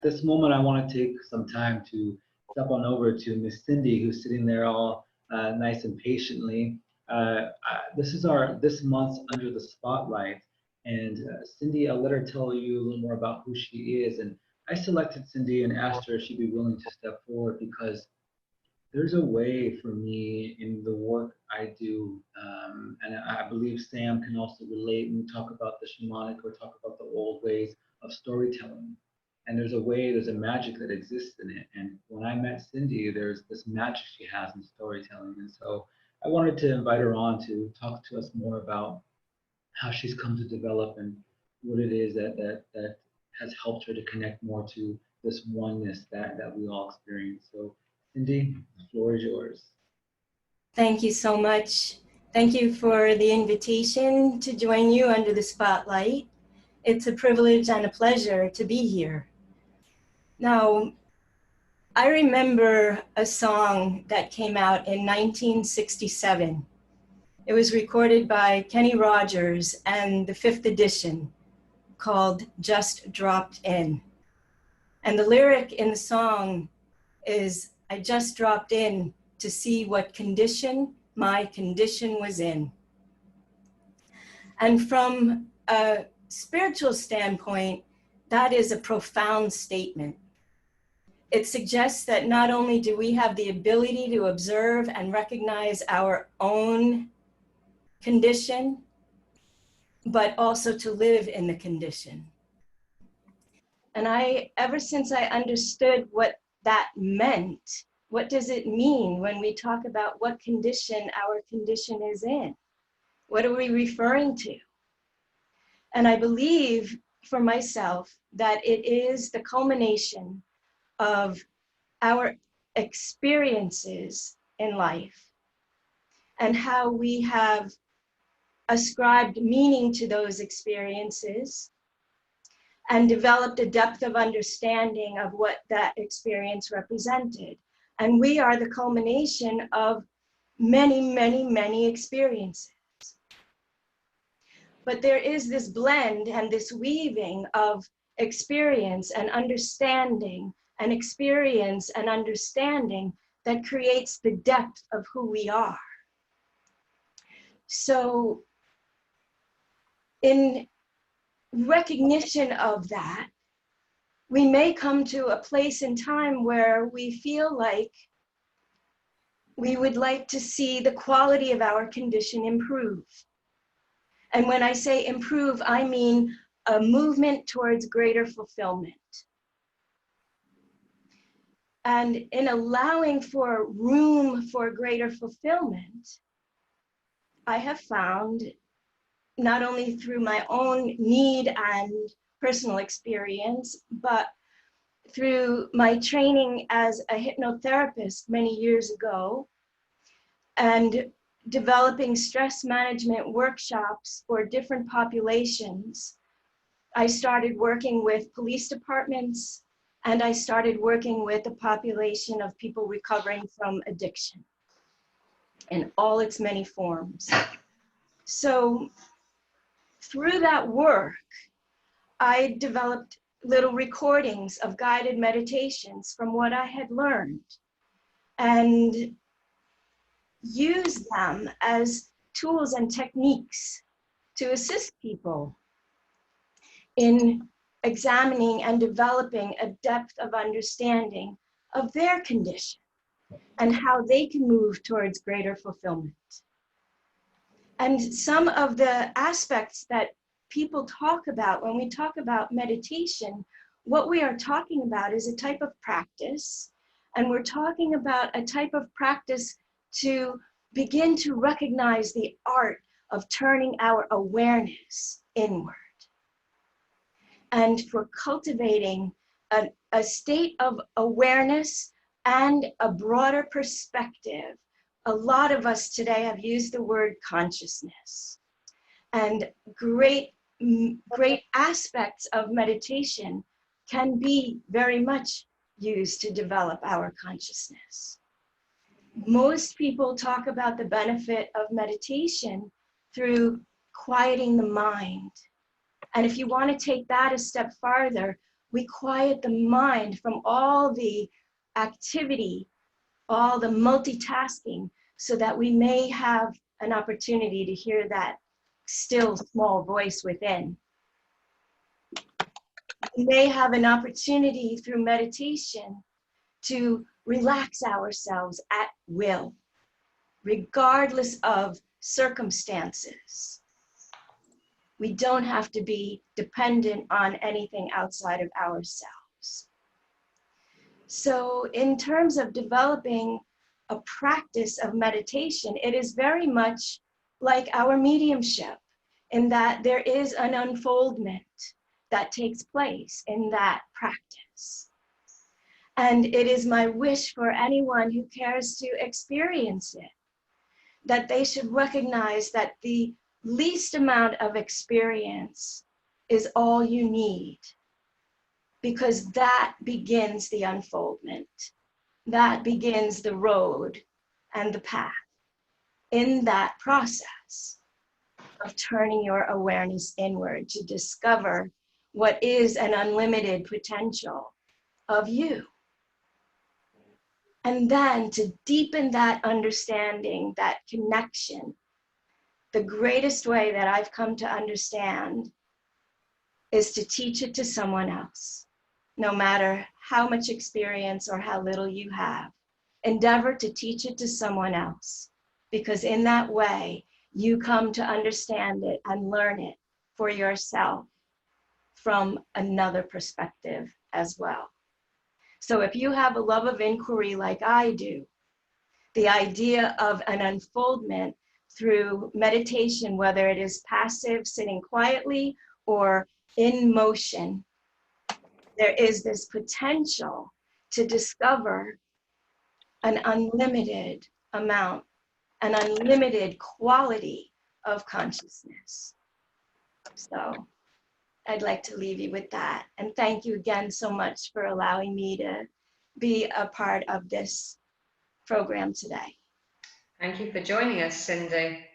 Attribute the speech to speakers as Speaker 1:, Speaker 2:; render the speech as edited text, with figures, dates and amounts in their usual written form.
Speaker 1: this moment, I want to take some time to step on over to Miss Cindy, who's sitting there all nice and patiently. This is this month's Under the Spotlight. And Cindy, I'll let her tell you a little more about who she is. And I selected Cindy and asked her if she'd be willing to step forward because there's a way for me in the work I do, and I believe Sam can also relate when we talk about the shamanic or talk about the old ways of storytelling. And there's a way, there's a magic that exists in it. And when I met Cindy, there's this magic she has in storytelling. And so I wanted to invite her on to talk to us more about how she's come to develop and what it is that has helped her to connect more to this oneness that we all experience. So Cindy, the floor is yours.
Speaker 2: Thank you so much. Thank you for the invitation to join you under the spotlight. It's a privilege and a pleasure to be here. Now, I remember a song that came out in 1967. It was recorded by Kenny Rogers and the 5th edition called Just Dropped In. And the lyric in the song is, I just dropped in to see what condition my condition was in. And from a spiritual standpoint, that is a profound statement. It suggests that not only do we have the ability to observe and recognize our own condition, but also to live in the condition. And ever since I understood what that meant, what does it mean when we talk about what condition our condition is in? What are we referring to? And I believe for myself that it is the culmination of our experiences in life and how we have ascribed meaning to those experiences and developed a depth of understanding of what that experience represented. And we are the culmination of many, many, many experiences. But there is this blend and this weaving of experience and understanding and experience and understanding that creates the depth of who we are. So in recognition of that, we may come to a place in time where we feel like we would like to see the quality of our condition improve. And when I say improve, I mean a movement towards greater fulfillment. And in allowing for room for greater fulfillment, I have found, not only through my own need and personal experience, but through my training as a hypnotherapist many years ago, and developing stress management workshops for different populations. I started working with police departments, and I started working with a population of people recovering from addiction in all its many forms. So through that work, I developed little recordings of guided meditations from what I had learned and used them as tools and techniques to assist people in examining and developing a depth of understanding of their condition and how they can move towards greater fulfillment. And some of the aspects that people talk about when we talk about meditation, what we are talking about is a type of practice, and we're talking about a type of practice to begin to recognize the art of turning our awareness inward and for cultivating a state of awareness and a broader perspective. A lot of us today have used the word consciousness, and great aspects of meditation can be very much used to develop our consciousness. Most people talk about the benefit of meditation through quieting the mind. And if you want to take that a step farther, we quiet the mind from all the activity, all the multitasking, so that we may have an opportunity to hear that still small voice within. We may have an opportunity through meditation to relax ourselves at will, regardless of circumstances. We don't have to be dependent on anything outside of ourselves. So in terms of developing a practice of meditation, it is very much like our mediumship, in that there is an unfoldment that takes place in that practice. And it is my wish for anyone who cares to experience it, that they should recognize that the least amount of experience is all you need, because that begins the unfoldment. That begins the road and the path in that process of turning your awareness inward to discover what is an unlimited potential of you. And then to deepen that understanding, that connection, the greatest way that I've come to understand is to teach it to someone else. No matter how much experience or how little you have, endeavor to teach it to someone else, because in that way, you come to understand it and learn it for yourself from another perspective as well. So if you have a love of inquiry like I do, the idea of an unfoldment through meditation, whether it is passive, sitting quietly, or in motion, there is this potential to discover an unlimited amount, an unlimited quality of consciousness. So I'd like to leave you with that. And thank you again so much for allowing me to be a part of this program today.
Speaker 3: Thank you for joining us, Cindy.